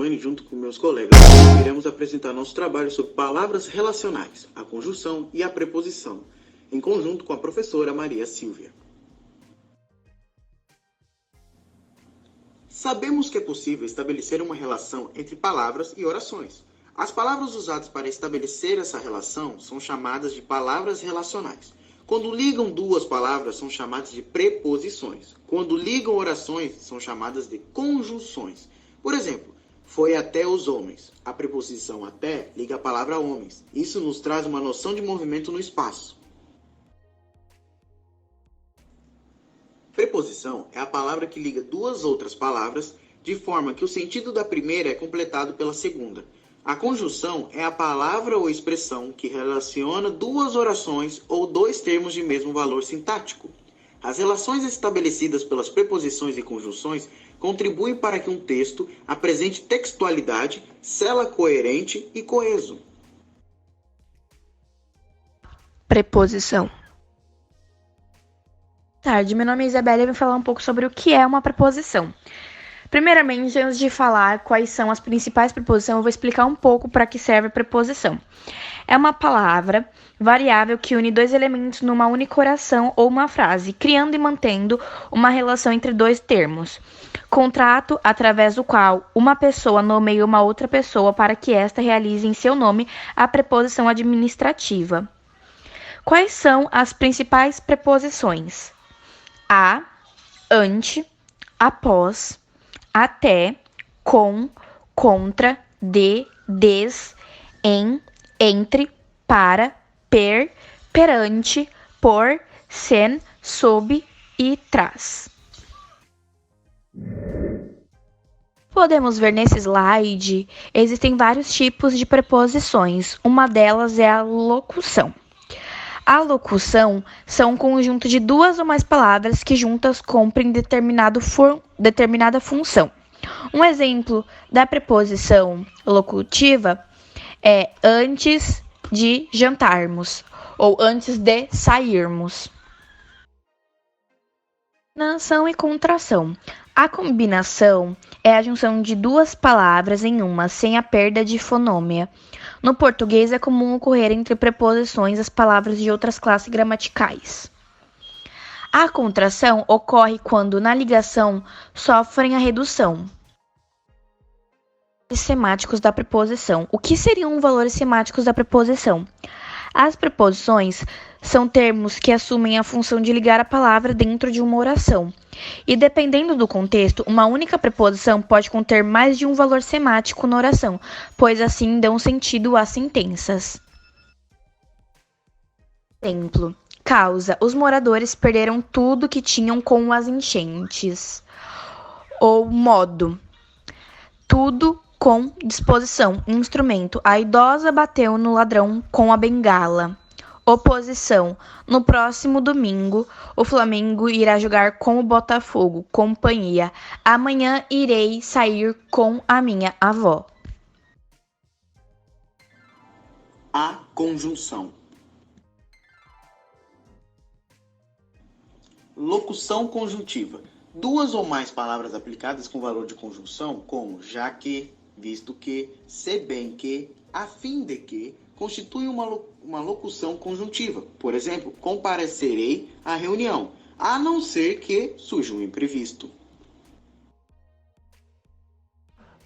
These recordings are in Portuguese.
Giovanni, junto com meus colegas. Hoje iremos apresentar nosso trabalho sobre palavras relacionais, a conjunção e a preposição, em conjunto com a professora Maria Silvia. Sabemos que é possível estabelecer uma relação entre palavras e orações. As palavras usadas para estabelecer essa relação são chamadas de palavras relacionais. Quando ligam duas palavras, são chamadas de preposições. Quando ligam orações, são chamadas de conjunções. Por exemplo, foi até os homens. A preposição até liga a palavra homens. Isso nos traz uma noção de movimento no espaço. Preposição é a palavra que liga duas outras palavras, de forma que o sentido da primeira é completado pela segunda. A conjunção é a palavra ou expressão que relaciona duas orações ou dois termos de mesmo valor sintático. As relações estabelecidas pelas preposições e conjunções contribuem para que um texto apresente textualidade, cela coerente e coeso. Preposição. Boa tarde, meu nome é Isabela e eu vou falar um pouco sobre o que é uma preposição. Primeiramente, antes de falar quais são as principais preposições, eu vou explicar um pouco para que serve a preposição. É uma palavra variável que une dois elementos numa única oração ou uma frase, criando e mantendo uma relação entre dois termos. Contrato através do qual uma pessoa nomeia uma outra pessoa para que esta realize em seu nome a preposição administrativa. Quais são as principais preposições? A, ante, após, até, com, contra, de, des, em, entre, para, per, perante, por, sen, sob e trás. Podemos ver nesse slide, existem vários tipos de preposições. Uma delas é a locução. A locução são um conjunto de duas ou mais palavras que juntas cumprem determinada função. Um exemplo da preposição locutiva é antes de jantarmos ou antes de sairmos. Combinação e contração. A combinação é a junção de duas palavras em uma, sem a perda de fonômia. No português, é comum ocorrer entre preposições as palavras de outras classes gramaticais. A contração ocorre quando, na ligação, sofrem a redução. Semáticos da preposição. O que seriam os valores semáticos da preposição? As preposições são termos que assumem a função de ligar a palavra dentro de uma oração. E dependendo do contexto, uma única preposição pode conter mais de um valor semático na oração, pois assim dão sentido às sentenças. Exemplo: causa: os moradores perderam tudo que tinham com as enchentes. Ou modo: tudo com disposição, instrumento. A idosa bateu no ladrão com a bengala. Oposição: no próximo domingo, o Flamengo irá jogar com o Botafogo. Companhia: amanhã irei sair com a minha avó. A conjunção. Locução conjuntiva. Duas ou mais palavras aplicadas com valor de conjunção, como já que, visto que, se bem que, a fim de que, constituem uma locução conjuntiva. Por exemplo, comparecerei à reunião, a não ser que surja um imprevisto.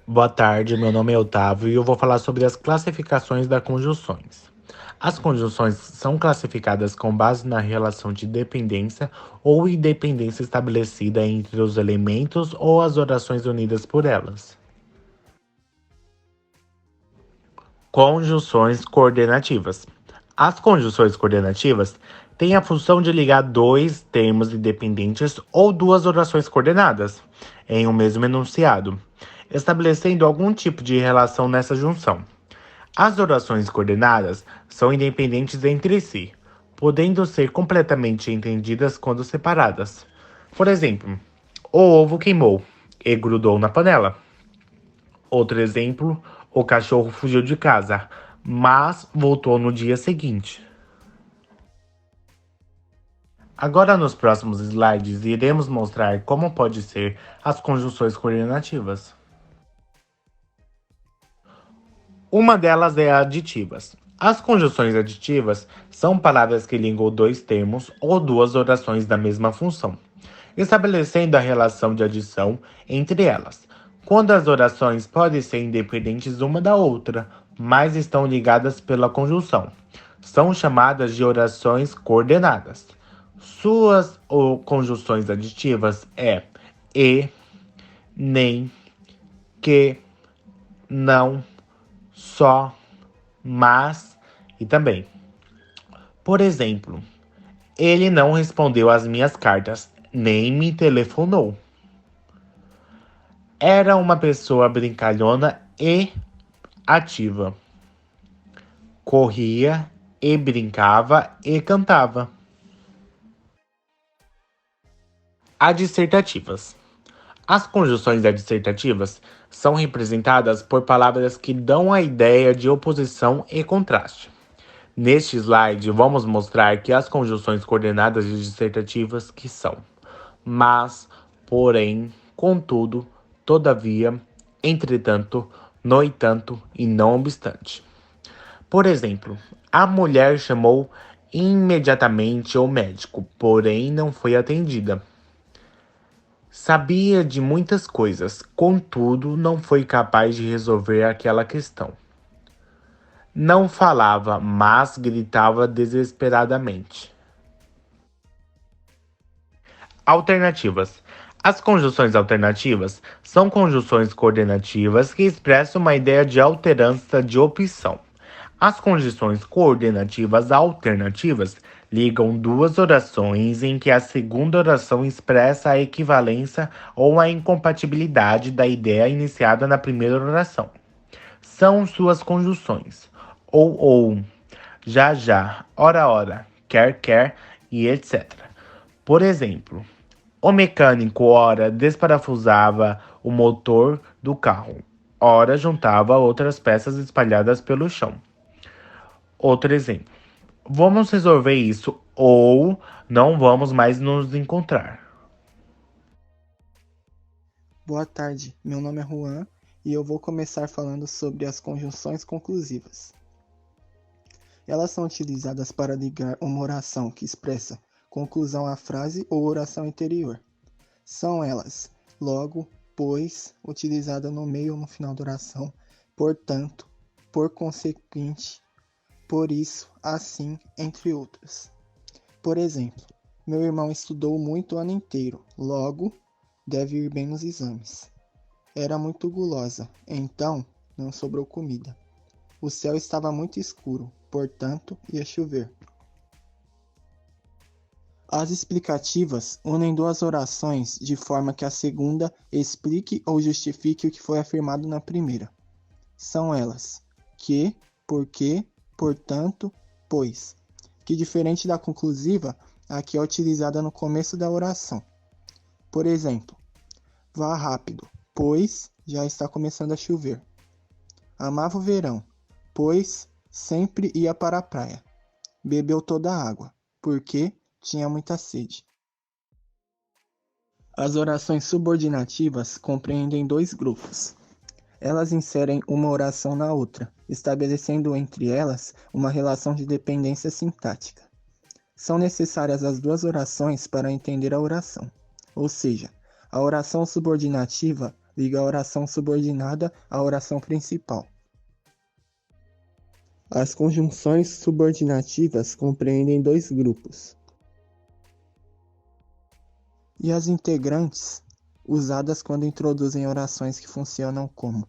Boa tarde, meu nome é Otávio e eu vou falar sobre as classificações das conjunções. As conjunções são classificadas com base na relação de dependência ou independência estabelecida entre os elementos ou as orações unidas por elas. Conjunções coordenativas. As conjunções coordenativas têm a função de ligar dois termos independentes ou duas orações coordenadas em um mesmo enunciado, estabelecendo algum tipo de relação nessa junção. As orações coordenadas são independentes entre si, podendo ser completamente entendidas quando separadas. Por exemplo, o ovo queimou e grudou na panela. Outro exemplo, o cachorro fugiu de casa, mas voltou no dia seguinte. Agora, nos próximos slides, iremos mostrar como pode ser as conjunções coordenativas. Uma delas é aditivas. As conjunções aditivas são palavras que ligam dois termos ou duas orações da mesma função, estabelecendo a relação de adição entre elas. Quando as orações podem ser independentes uma da outra, mas estão ligadas pela conjunção, são chamadas de orações coordenadas. Suas ou conjunções aditivas e, nem, que, não, só, mas e também. Por exemplo, ele não respondeu às minhas cartas, nem me telefonou. Era uma pessoa brincalhona e ativa. Corria e brincava e cantava. Adsertativas. As conjunções adsertativas são representadas por palavras que dão a ideia de oposição e contraste. Neste slide, vamos mostrar que as conjunções coordenadas e dissertativas que são mas, porém, contudo, todavia, entretanto, no entanto e não obstante. Por exemplo, a mulher chamou imediatamente o médico, porém não foi atendida. Sabia de muitas coisas, contudo, não foi capaz de resolver aquela questão. Não falava, mas gritava desesperadamente. Alternativas. As conjunções alternativas são conjunções coordenativas que expressam uma ideia de alternância de opção. As conjunções coordenativas alternativas ligam duas orações em que a segunda oração expressa a equivalência ou a incompatibilidade da ideia iniciada na primeira oração. São suas conjunções ou, já, ora, quer e etc. Por exemplo, o mecânico ora desparafusava o motor do carro, ora juntava outras peças espalhadas pelo chão. Outro exemplo. Vamos resolver isso ou não vamos mais nos encontrar. Boa tarde, meu nome é Juan e eu vou começar falando sobre as conjunções conclusivas. Elas são utilizadas para ligar uma oração que expressa conclusão à frase ou oração anterior. São elas, logo, pois, utilizada no meio ou no final da oração, portanto, por consequente, por isso, assim, entre outras. Por exemplo, meu irmão estudou muito o ano inteiro, logo, deve ir bem nos exames. Era muito gulosa, então não sobrou comida. O céu estava muito escuro, portanto, ia chover. As explicativas unem duas orações de forma que a segunda explique ou justifique o que foi afirmado na primeira. São elas que, porque, portanto, pois, que diferente da conclusiva, aqui é utilizada no começo da oração. Por exemplo, vá rápido, pois já está começando a chover. Amava o verão, pois sempre ia para a praia. Bebeu toda a água, porque tinha muita sede. As orações subordinativas compreendem dois grupos. Elas inserem uma oração na outra, estabelecendo entre elas uma relação de dependência sintática. São necessárias as duas orações para entender a oração, ou seja, a oração subordinativa liga a oração subordinada à oração principal. As conjunções subordinativas compreendem dois grupos. E as integrantes, usadas quando introduzem orações que funcionam como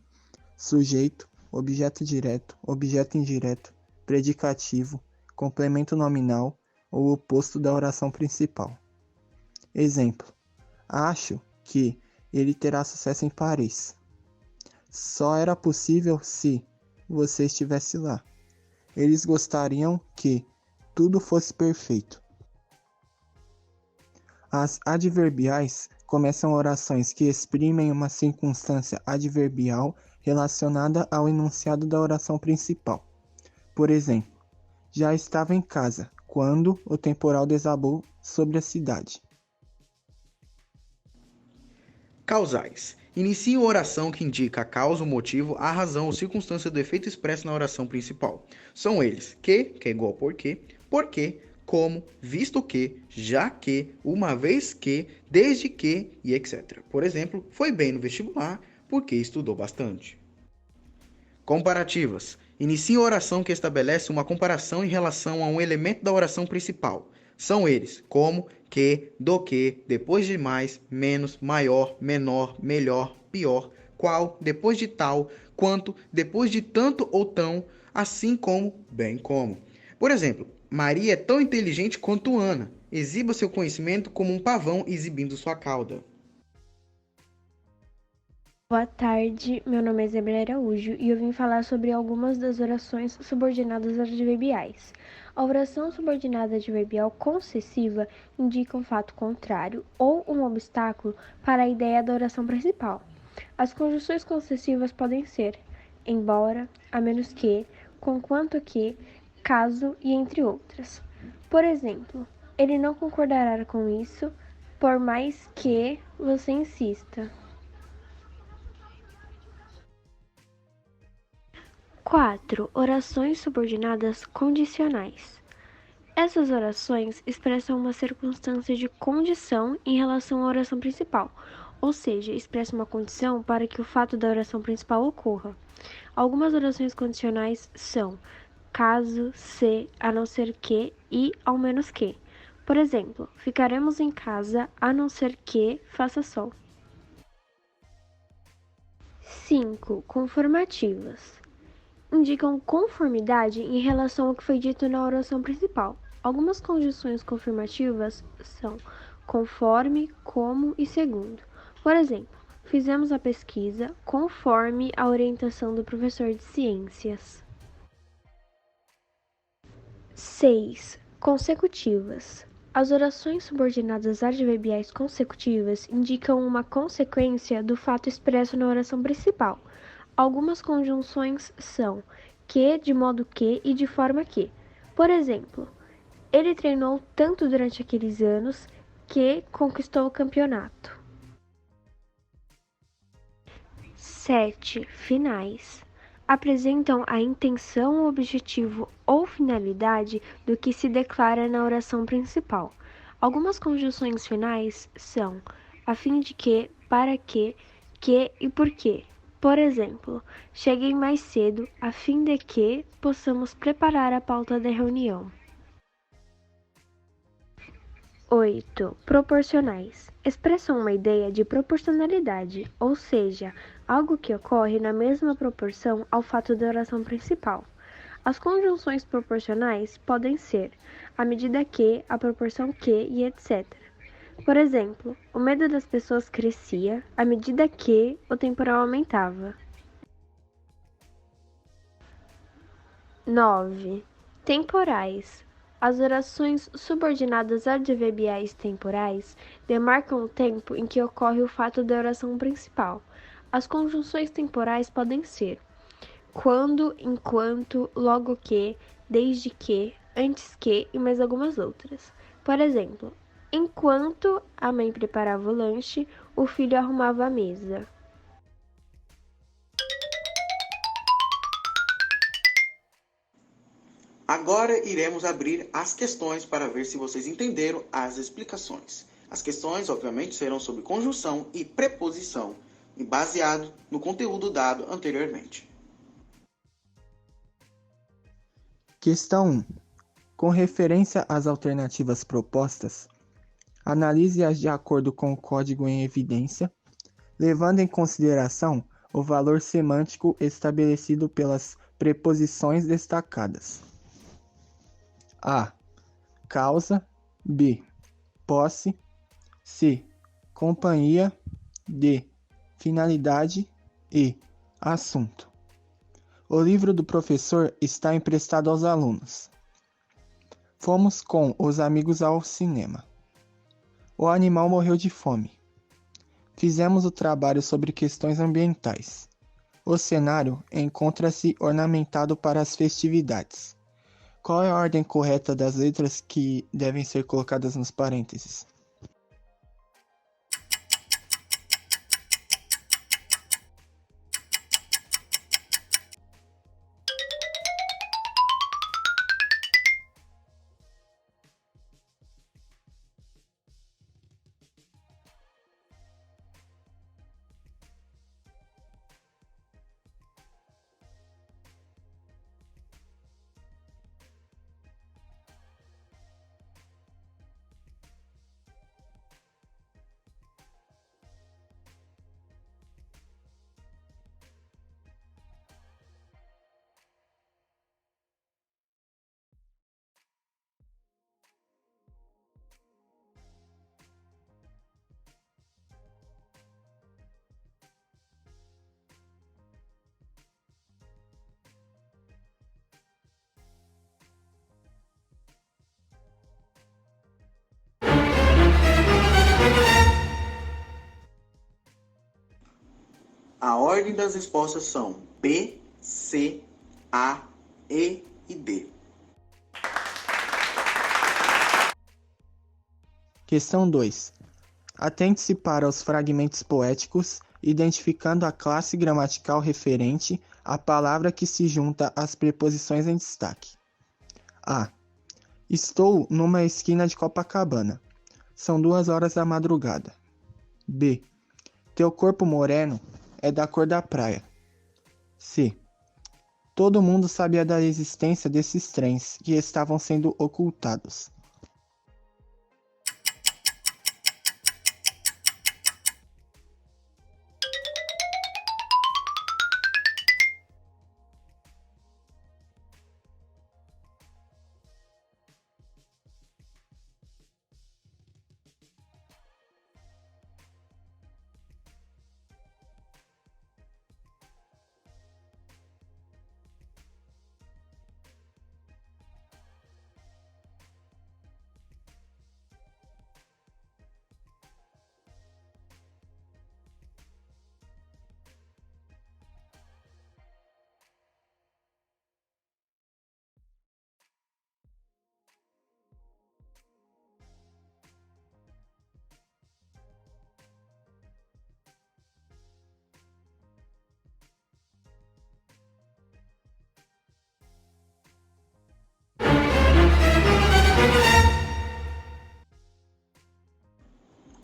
sujeito, objeto direto, objeto indireto, predicativo, complemento nominal ou oposto da oração principal. Exemplo: acho que ele terá sucesso em Paris. Só era possível se você estivesse lá. Eles gostariam que tudo fosse perfeito. As adverbiais começam orações que exprimem uma circunstância adverbial relacionada ao enunciado da oração principal. Por exemplo, já estava em casa quando o temporal desabou sobre a cidade. Causais. Inicie uma oração que indica a causa, o motivo, a razão ou circunstância do efeito expresso na oração principal. São eles que é igual a porque, como, visto que, já que, uma vez que, desde que e etc. Por exemplo, foi bem no vestibular porque estudou bastante. Comparativas. Inicie a oração que estabelece uma comparação em relação a um elemento da oração principal. São eles, como, que, do que, depois de mais, menos, maior, menor, melhor, pior, qual, depois de tal, quanto, depois de tanto ou tão, assim como, bem como. Por exemplo, Maria é tão inteligente quanto Ana. Exiba seu conhecimento como um pavão exibindo sua cauda. Boa tarde, meu nome é Isabela Araújo e eu vim falar sobre algumas das orações subordinadas adverbiais. A oração subordinada adverbial concessiva indica um fato contrário ou um obstáculo para a ideia da oração principal. As conjunções concessivas podem ser embora, a menos que, conquanto que, caso e entre outras. Por exemplo, ele não concordará com isso, por mais que você insista. 4. Orações subordinadas condicionais. Essas orações expressam uma circunstância de condição em relação à oração principal, ou seja, expressam uma condição para que o fato da oração principal ocorra. Algumas orações condicionais são caso, se, a não ser que e ao menos que. Por exemplo, ficaremos em casa a não ser que faça sol. 5. Conformativas. Indicam conformidade em relação ao que foi dito na oração principal. Algumas conjunções confirmativas são conforme, como e segundo. Por exemplo, fizemos a pesquisa conforme a orientação do professor de ciências. 6. Consecutivas. As orações subordinadas adverbiais consecutivas indicam uma consequência do fato expresso na oração principal. Algumas conjunções são que, de modo que e de forma que. Por exemplo, ele treinou tanto durante aqueles anos que conquistou o campeonato. 7. Finais. Apresentam a intenção, objetivo ou finalidade do que se declara na oração principal. Algumas conjunções finais são a fim de que e por quê. Por exemplo, cheguei mais cedo a fim de que possamos preparar a pauta da reunião. 8. Proporcionais. Expressam uma ideia de proporcionalidade, ou seja, algo que ocorre na mesma proporção ao fato da oração principal. As conjunções proporcionais podem ser a medida que, a proporção que e etc. Por exemplo, o medo das pessoas crescia à medida que o temporal aumentava. 9. Temporais. As orações subordinadas adverbiais temporais demarcam o tempo em que ocorre o fato da oração principal. As conjunções temporais podem ser quando, enquanto, logo que, desde que, antes que e mais algumas outras. Por exemplo, enquanto a mãe preparava o lanche, o filho arrumava a mesa. Agora iremos abrir as questões para ver se vocês entenderam as explicações. As questões, obviamente, serão sobre conjunção e preposição, e baseado no conteúdo dado anteriormente. Questão 1. Com referência às alternativas propostas, analise-as de acordo com o código em evidência, levando em consideração o valor semântico estabelecido pelas preposições destacadas. A. Causa. B. Posse. C. Companhia. D. Finalidade. E. Assunto. O livro do professor está emprestado aos alunos. Fomos com os amigos ao cinema. O animal morreu de fome. Fizemos o trabalho sobre questões ambientais. O cenário encontra-se ornamentado para as festividades. Qual é a ordem correta das letras que devem ser colocadas nos parênteses? ordem das respostas são B, C, A, E e D. Questão 2. Atente-se para os fragmentos poéticos, identificando a classe gramatical referente à palavra que se junta às preposições em destaque. A. Estou numa esquina de Copacabana. São 2 horas da madrugada. B. Teu corpo moreno é da cor da praia. C. Todo mundo sabia da existência desses trens que estavam sendo ocultados.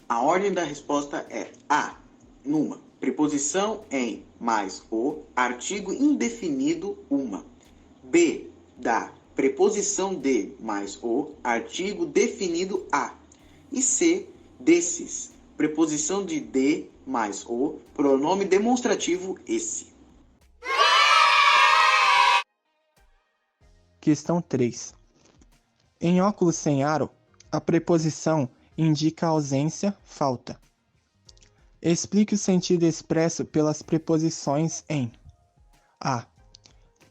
A ordem da resposta é A. Numa. Preposição em mais o, artigo indefinido uma. B. Da. Preposição de mais o, artigo definido a. E C. Desses. Preposição de mais o, pronome demonstrativo esse. Questão 3. Em óculos sem aro, a preposição indica ausência, falta. Explique o sentido expresso pelas preposições em A.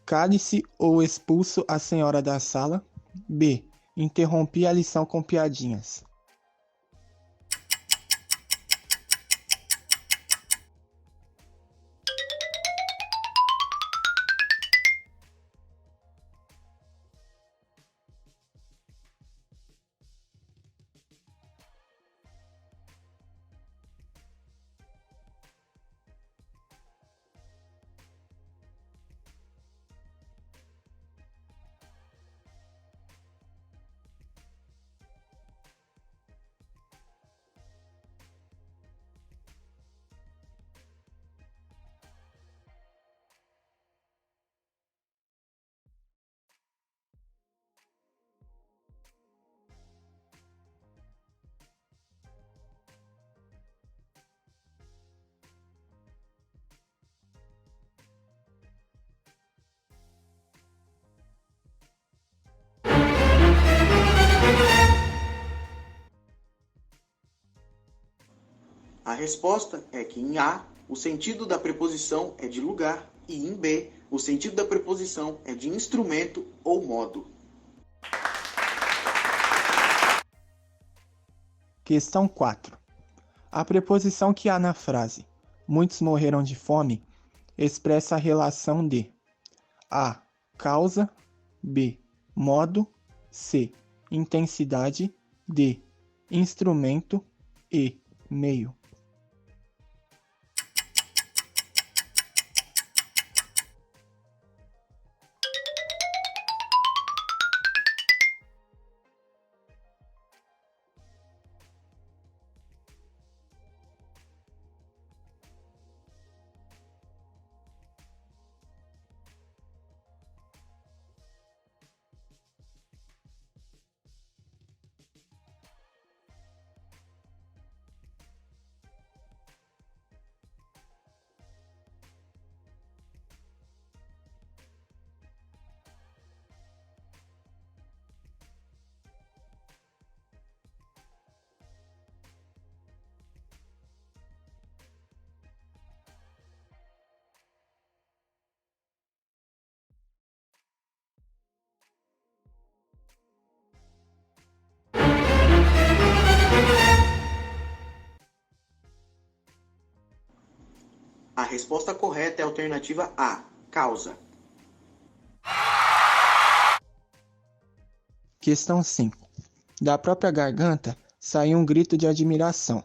Cale-se ou expulso a senhora da sala. B. Interrompi a lição com piadinhas. A resposta é que em A, o sentido da preposição é de lugar e em B, o sentido da preposição é de instrumento ou modo. Questão 4. A preposição que há na frase "muitos morreram de fome" expressa a relação de A. Causa. B. Modo. C. Intensidade. D. Instrumento. E. Meio. A resposta correta é a alternativa A, causa. Questão 5. Da própria garganta saiu um grito de admiração,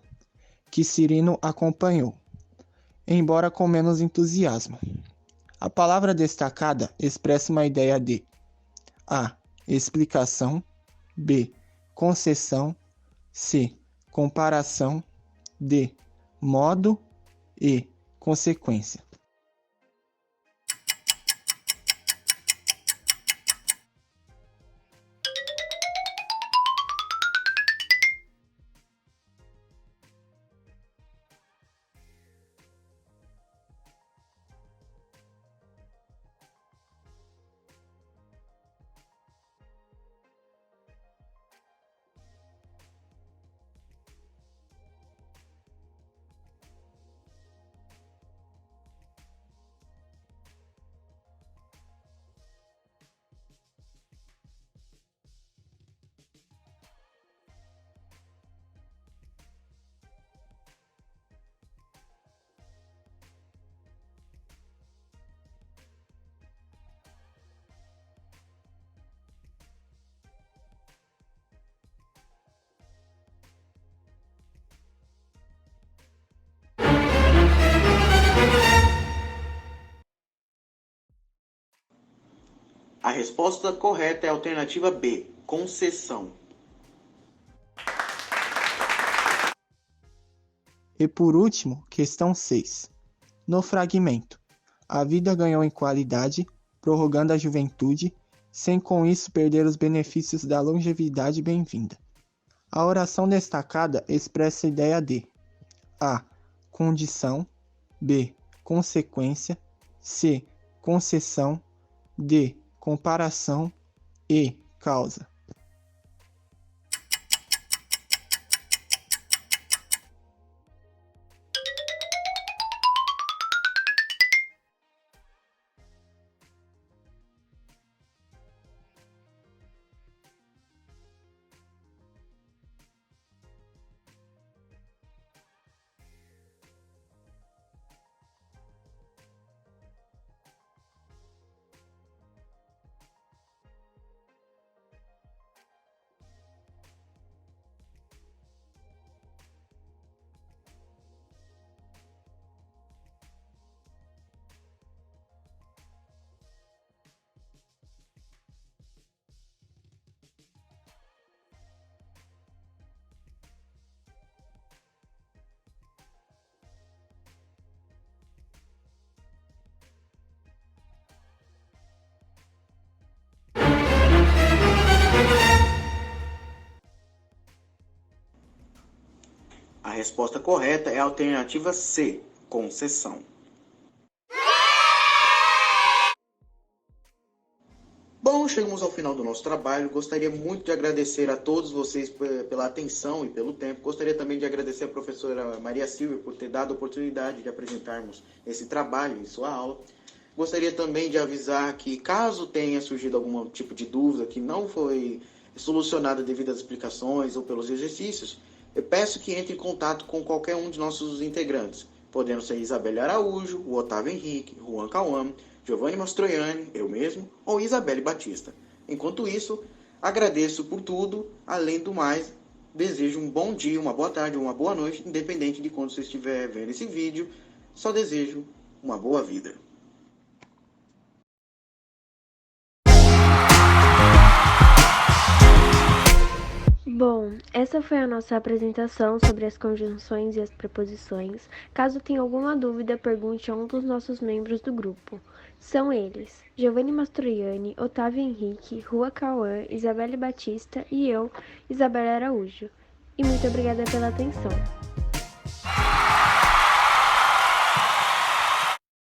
que Cirino acompanhou, embora com menos entusiasmo. A palavra destacada expressa uma ideia de A. Explicação, B. Concessão, C. Comparação, D. Modo e consequência. A resposta correta é a alternativa B, concessão. E por último, questão 6. No fragmento, a vida ganhou em qualidade, prorrogando a juventude, sem com isso perder os benefícios da longevidade bem-vinda. A oração destacada expressa a ideia de A. Condição, B. Consequência, C. Concessão, D. Comparação e causa. A resposta correta é a alternativa C, concessão. Bom, chegamos ao final do nosso trabalho. Gostaria muito de agradecer a todos vocês pela atenção e pelo tempo. Gostaria também de agradecer a professora Maria Silvia por ter dado a oportunidade de apresentarmos esse trabalho em sua aula. Gostaria também de avisar que, caso tenha surgido algum tipo de dúvida que não foi solucionada devido às explicações ou pelos exercícios, eu peço que entre em contato com qualquer um de nossos integrantes, podendo ser Isabelle Araújo, o Otávio Henrique, Juan Cauã, Giovanni Mastroianni, eu mesmo, ou Isabelle Batista. Enquanto isso, agradeço por tudo, além do mais, desejo um bom dia, uma boa tarde, uma boa noite, independente de quando você estiver vendo esse vídeo, só desejo uma boa vida. Bom, essa foi a nossa apresentação sobre as conjunções e as preposições. Caso tenha alguma dúvida, pergunte a um dos nossos membros do grupo. São eles: Giovanni Mastroianni, Otávio Henrique, Juan Cauã, Isabelle Batista e eu, Isabelle Araújo. E muito obrigada pela atenção.